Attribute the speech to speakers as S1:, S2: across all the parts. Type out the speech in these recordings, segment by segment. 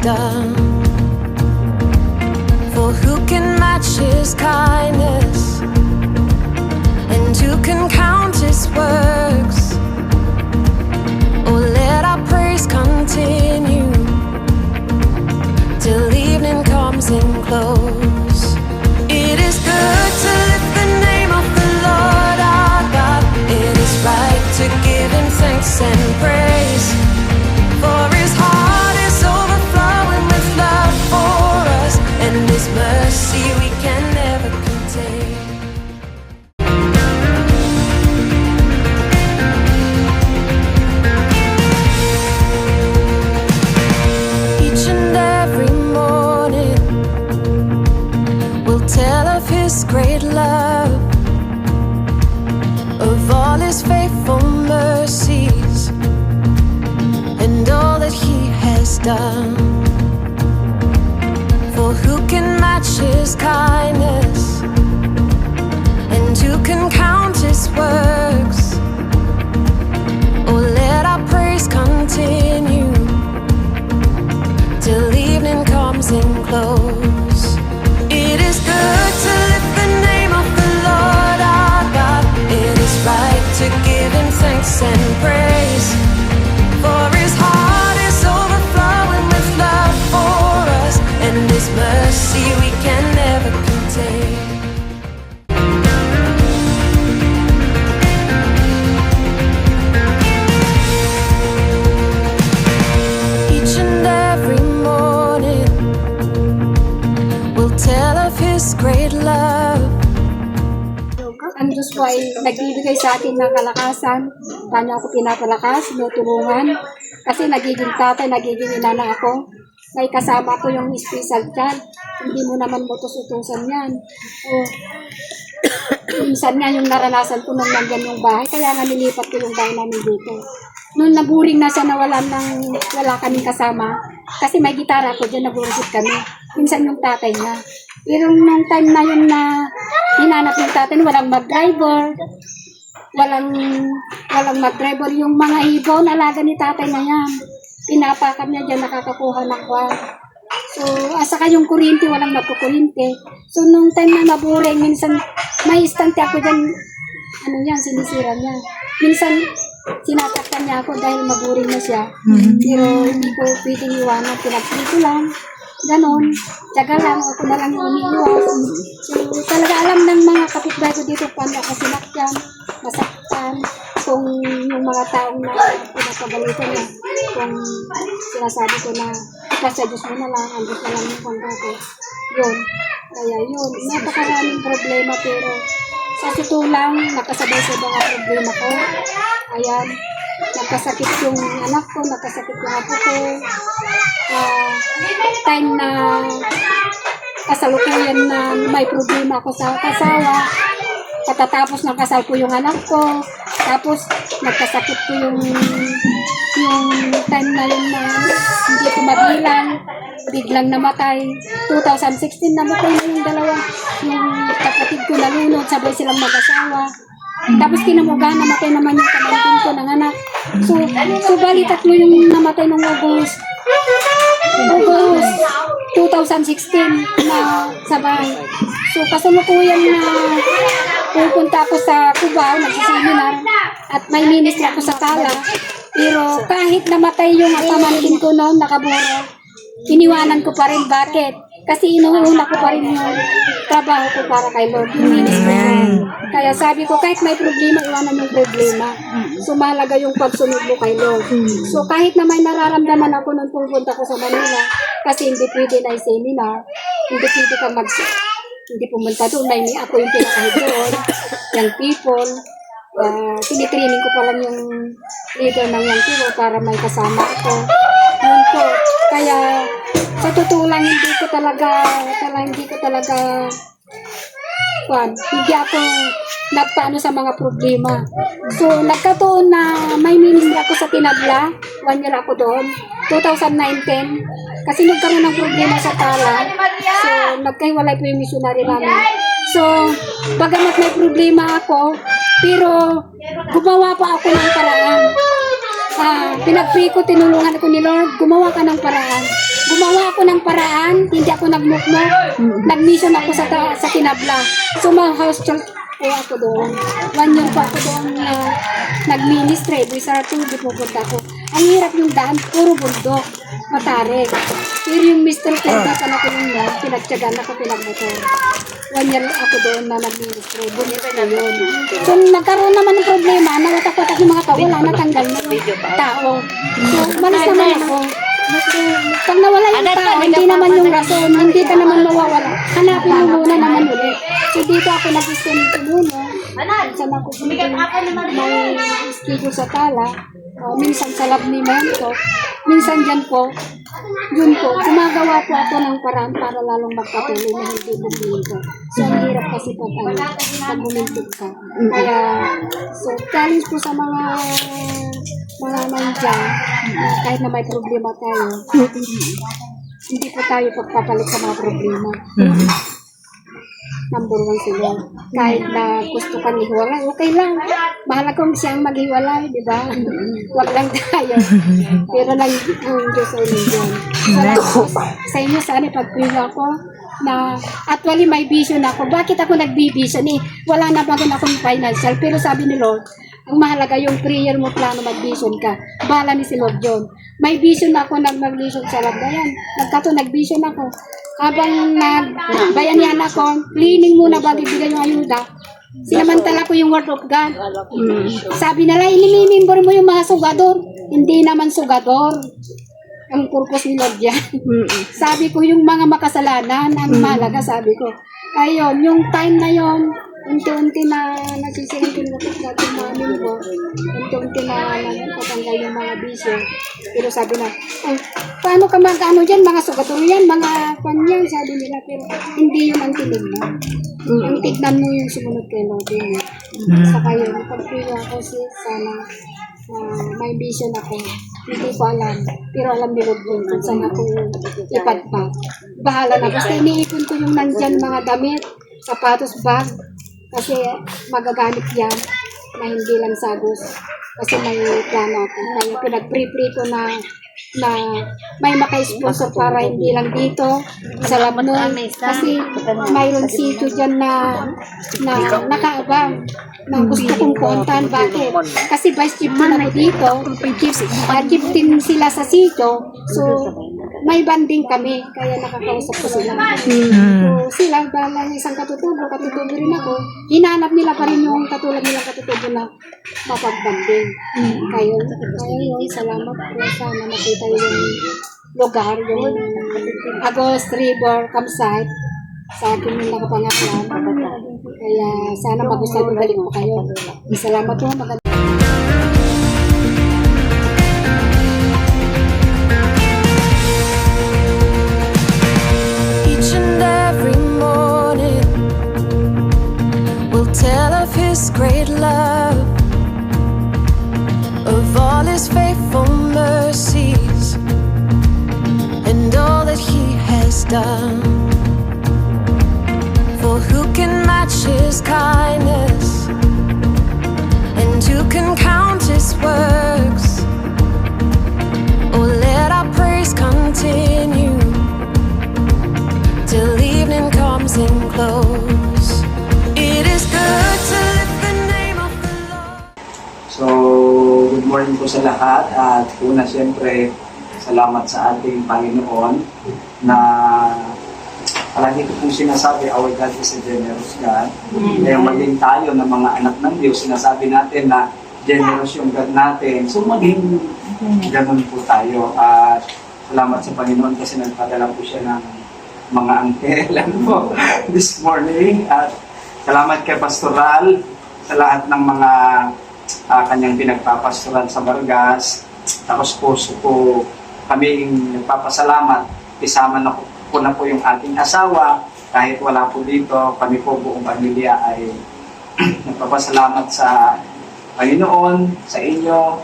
S1: done. For who can match his kindness, and who can count his works? Oh, let our praise continue till evening comes in close. It is good to lift the name of the Lord our God. It is right to give him thanks and praise, for his heart is overflowing with love for us, and his mercy we can never contain. Each and every morning we'll tell of his great love, of all his faithful mercies, and all that he has done. For who can match his kindness, and who can count his works? Oh, let our praise continue till evening comes in close. It is good to lift the name of the Lord our God. It is right to give him thanks and praise, for his heart is overflowing with love for us, and his mercy we can never contain. Each and every morning we'll tell of his great love.
S2: Ang Diyos po ay nagbibigay sa atin ng kalakasan. Kanya ako pinapalakas, tinutulungan. Kasi nagiging tatay, nagiging ina na ako. May kasama ko yung special child. Hindi mo naman utos-utusan yan. O, minsan nga yung naranasan ko nung nandyan yung bahay, kaya nga nilipat ko yung bahay namin dito. Noon naburing na siya na wala kaming kasama. Kasi may gitara ko dyan, naburusit kami. Minsan yung tatay niya. Pero nung time na yun na hinanap yung tatay, walang mag-driver. Walang mag-driver. Yung mga ibon, alaga ni tatay na yan. Pinapakan niya dyan, nakakakuha ng kwan. So, saka yung kuryente, walang magkukuryente. So, nung time na naburing, minsan may istante ako dyan, sinisira niya. Minsan, sinataktan niya ako dahil maburing na siya. Pero hindi ko pwedeng iwanan, pinagpito lang. Ganon, tsaga lang, ako na lang yung umiiwas. So, talaga alam ng mga kapitbahay ko dito paano ako sinakyan, masaktan, kung yung mga taong na pinapabalitan na, kung sinasabi ko na, sa Diyos mo na lang, ang Diyos na lang yung pangka ko. Yun, kaya yun, napakaraming problema, pero sa totoo lang, nakasabay sa mga problema ko. Ayan, nagkasakit yung anak ko, nagkasakit yung apo ko. Time na kasalukuyan na may problema ako sa kasawa, katatapos ng kasal ko yung anak ko, tapos nagkasakit ko yung time na yun na hindi ko mabilang, biglang namatay. 2016 namatay na yung dalawa, yung kapatid ko nalunod, sabay silang mag-asawa. Tapos kinamuga, namatay naman yung pamangkin ko ng anak. So bali tatlo yung namatay ng August 2016 na sabay. So kasalukuyan na pupunta ako sa Cubao, nagsiseminar, at may ministry ako sa Tala. Pero kahit namatay yung pamangkin ko noon, nakaburo, iniwanan ko pa rin. Bakit? Kasi inuuna ko pa rin yung trabaho ko para kay Lord, yung ministry ko. Kaya sabi ko, kahit may problema, iwanan yung problema. So, mahalaga yung pagsunod mo kay Lord. So, kahit na may nararamdaman ako nung pupunta ko sa Manila, kasi hindi pwede na i-seminar, hindi pwede ka hindi pumunta doon, ako yung pinakahid doon, young people, tinitraining ko pa lang yung leader ng young people para may kasama ako. Yun po. Kaya, sa totoo lang, hindi ko talaga hindi ako nagpaano sa mga problema. So, nagkataon na may ministry ako sa Tinabla. 1 year ako doon. 2019. Kasi nagkaroon ng problema sa Tala. So, nagkahiwalay po yung missionary namin. So, bagamat may problema ako, pero gumawa pa ako ng paraan pinag-pray ko, tinulungan ako ni Lord, gumawa ka ng paraan. Gumawa ako ng paraan, hindi ako nagmukmok. Nag-mission ako sa Kinabla. So, house church po ako doon. 1 year po ako doon na nag-ministry. Buisara tubi po punta ako. Ang hirap yung daan, puro bundok, matarik. Pero yung Mr. Kentasan ako yun na, pinagtyagan ako, pinagmotor. 1 year ako doon na nag-ministry. Bundok ko yun. So, nagkaroon naman ng problema, nawatak-watak yung mga tao, wala natanggal na yung tao. So, malis naman ako. Pag nawala yung tao, hindi naman yung rason, hindi ka naman mawawala. Hanapin mo muna naman ulit. So dito ako nag-stand muna. Minsan ako may schedule sa Tala. Minsan sa lab ni Mento. Minsan dyan po. Yun po, gumagawa po ako ng paraan para lalong magpatuloy na hindi buminto. So ang hirap kasi pag buminto ka. Kaya, so challenge po sa mga nandyan, kahit na may problema tayo, hindi po tayo pagpapalit sa mga problema. Number 1 sila. Kahit na gusto kang ihiwalay, okay lang. Bahala kung siyang maghiwalay, di ba? Huwag lang tayo. Pero lang ang Diyos ay nandiyan. Sa inyo, sana pag-pray ako na actually may vision ako. Bakit ako nag-vision eh? Wala na bago akong financial. Pero sabi ni Lord, ang mahalaga yung prayer mo, plano mag-vision ka. Bahala ni si Lord John. May vision ako nag-vision sa Lagdayan. Nag-vision ako. Habang nagbayanihan ako, cleaning muna bago ibigay yung ayuda. Sinamantala ko yung word of God. Sabi nila, inimimimber mo yung mga sugador. Hindi naman sugador. Ang purpose ni Lord yan. Sabi ko, yung mga makasalanan, ang malaga, sabi ko. Ayun, yung time na yon, unti-unti na nagsisingin ko sa mamin ko, unti-unti na nagpatanggal yung mga bisyo. Pero sabi na, paano ka mag-ano dyan, mga sugator yan, mga panyan, sabi nila, pero hindi yun ang tinignan. Ang tignan mo yung sumunod kay Lord yun. Saka yun, pag-pray ako sana may vision ako. Hindi ko alam. Pero alam ni Lord yun kung saan ako ipadpad. Bahala na. Basta iniipon ko yung nandyan mga damit, sapatos, bag. Kasi magagamit yan na hindi lang sagos. Kasi may plano ako. Kaya pinag-pre-pre ko na may maka-sponsor para hindi lang dito sa Lamnon. Kasi mayroon sito dyan na nakaabang na gusto kong puntahan. Bakit? Kasi vice chieftain ako dito. Chieftain sila sa sito. So, may banding kami. Kaya nakakausap ko sila. So, sila, dahil isang katutubo rin ako, hinanap nila pa rin yung katulad nilang katutubo na mapagbanding. Kaya yun, salamat po. Sana makita yung lugar, yung Agos River campsite sa akin yung nakapangaklan. Kaya sana magustuhan yung balik po kayo. Salamat po.
S1: Each and every morning will tell of His great love, of all His faithful mercies, and all that He has done. For who can match His kindness, and who can count His works? Oh, let our praise continue till evening comes in close. It is good to lift the name of the Lord.
S3: So, good morning po sa lahat at una siyempre salamat sa ating Panginoon na palagi ko pong sinasabi, our God is a generous God. Kaya maging tayo na mga anak ng Diyos, sinasabi natin na generous yung God natin. So maging ganun po tayo. At salamat sa Panginoon kasi nagpadala po siya ng mga angkel po this morning. At salamat kay Pastoral sa lahat ng mga kanyang pinagpapastoral sa Vargas. Tapos po kaming nagpapasalamat. Isama na po na po yung ating asawa. Kahit wala po dito, kami po buong pamilya ay nagpapasalamat sa Panginoon, sa inyo.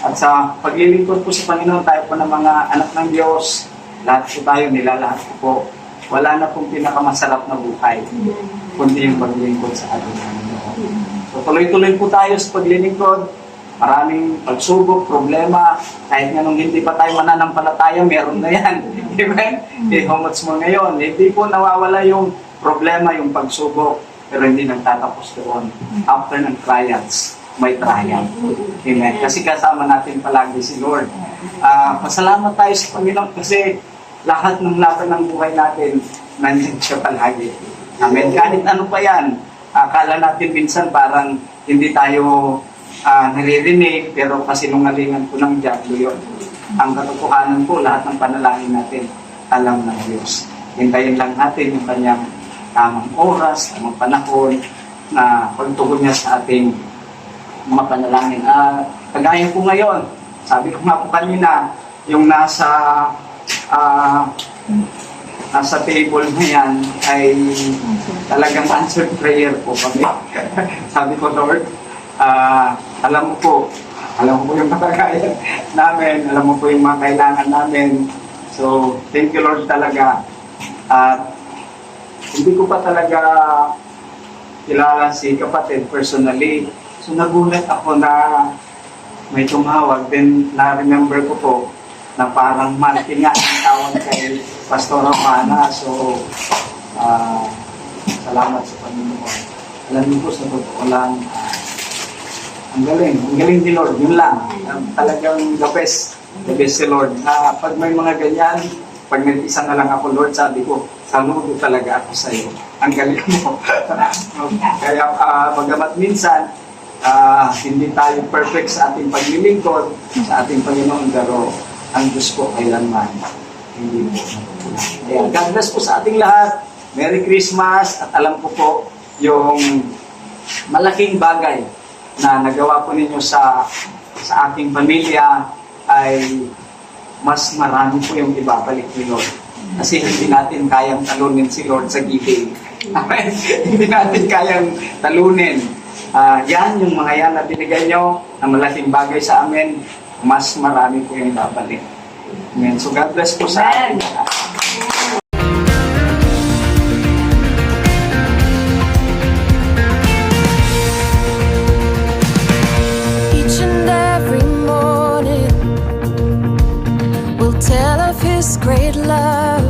S3: At sa paglilingkod po sa Panginoon, tayo po ng mga anak ng Diyos. Lahat po tayo, nilalahat po po. Wala na pong pinakamasarap na buhay, kundi yung paglilingkod sa ating Panginoon. So tuloy-tuloy po tayo sa paglilingkod. Maraming pagsubok, problema, kahit nga nung hindi pa tayo mananampalataya, meron na yan. Amen? I-homots mo ngayon. Hindi po nawawala yung problema, yung pagsubok, pero hindi nagtatapos doon. After ng trials, may triumph. Amen? Kasi kasama natin palagi si Lord. Pasalamat tayo sa Panginoon kasi lahat ng laban ng buhay natin, nandiyan siya palagi. Amen? Kahit ano pa yan, akala natin minsan parang hindi tayo naririnig, pero kasinungalingan po ng diablo yun. Ang katotohanan po, lahat ng panalangin natin, alam ng Diyos. Hintayin lang natin yung kanyang tamang oras, tamang panahon, na pagtugon niya sa ating mga panalangin. Kagaya po ngayon, sabi ko nga po kanina, yung nasa table na yan ay talagang answered prayer po kami. Sabi ko, Lord, alam mo po yung kalagayan namin, alam mo po yung mga kailangan namin. So, thank you Lord talaga. At hindi ko pa talaga kilala si kapatid personally. So, nagulat ako na may tumawag. Then, na-remember ko po na parang Martin nga ang tawag kay Pastor Romana. So, salamat sa Panginoon. Alam niyo po, sa totoo lang, ang galing ni Lord, yun lang. Talagang the best si Lord. Pag may mga ganyan, pag nag-isa na lang ako, Lord, sabi ko, saludo talaga ako sa iyo. Ang galing mo. Kaya, bagamat minsan, hindi tayo perfect sa ating paglilingkod, sa ating Panginoon, pero ang Diyos ko kailanman. Hindi po. Kaya, God bless po sa ating lahat. Merry Christmas. At alam ko po, yung malaking bagay na nagawa po ninyo sa aking pamilya ay mas marami po yung ibabalik ni Lord. Kasi hindi natin kayang talunin si Lord sa giving. Amen? Hindi natin kayang talunin. Yan, yung mga yan na binigay nyo, na malaking bagay sa amin, mas marami po yung ibabalik. Amen. So God bless po sa atin.
S1: Each and every morning will tell of His great love,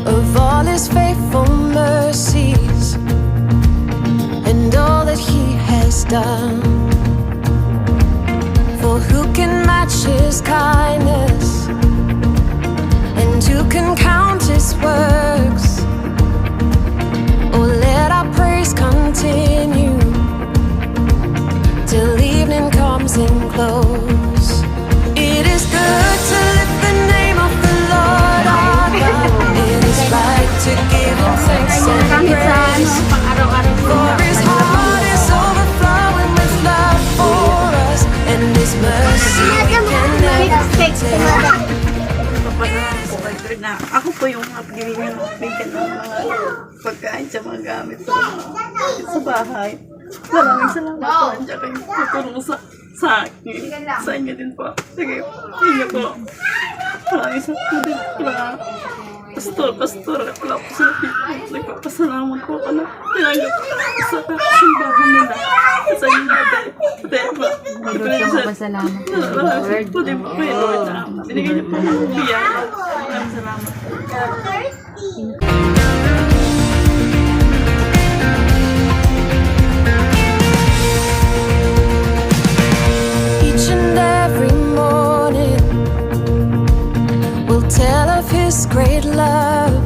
S1: of all His faithful mercies, and all that He has done. For who can match His kindness, and who can count His works? Oh, let our praise continue till evening comes and close. It is good to lift the name of the Lord our God. It is right to give Him thanks and praise. For His heart is overflowing with love for us, and His mercy can never fail.
S4: Po kay Lord na ako po yung magbibigay ng bigyan ng mga pagkain sa mga gamit ko sa bahay. Maraming salamat po. Andiyan kayo tutulong sa akin. Sa inyo din po. Sige, inyo po. Maraming salamat din po. Pastor, wala po sa people. Nagpapasalamat po ka na tinanggap sa simbahan nila. Sa inyo natin.
S5: Lord, ka magpasalamat po, Lord.
S4: Po din po kayo, Lord, na binigyan niyo po ng biyaya. Maraming salamat.
S1: Each and every morning will tell of His great love,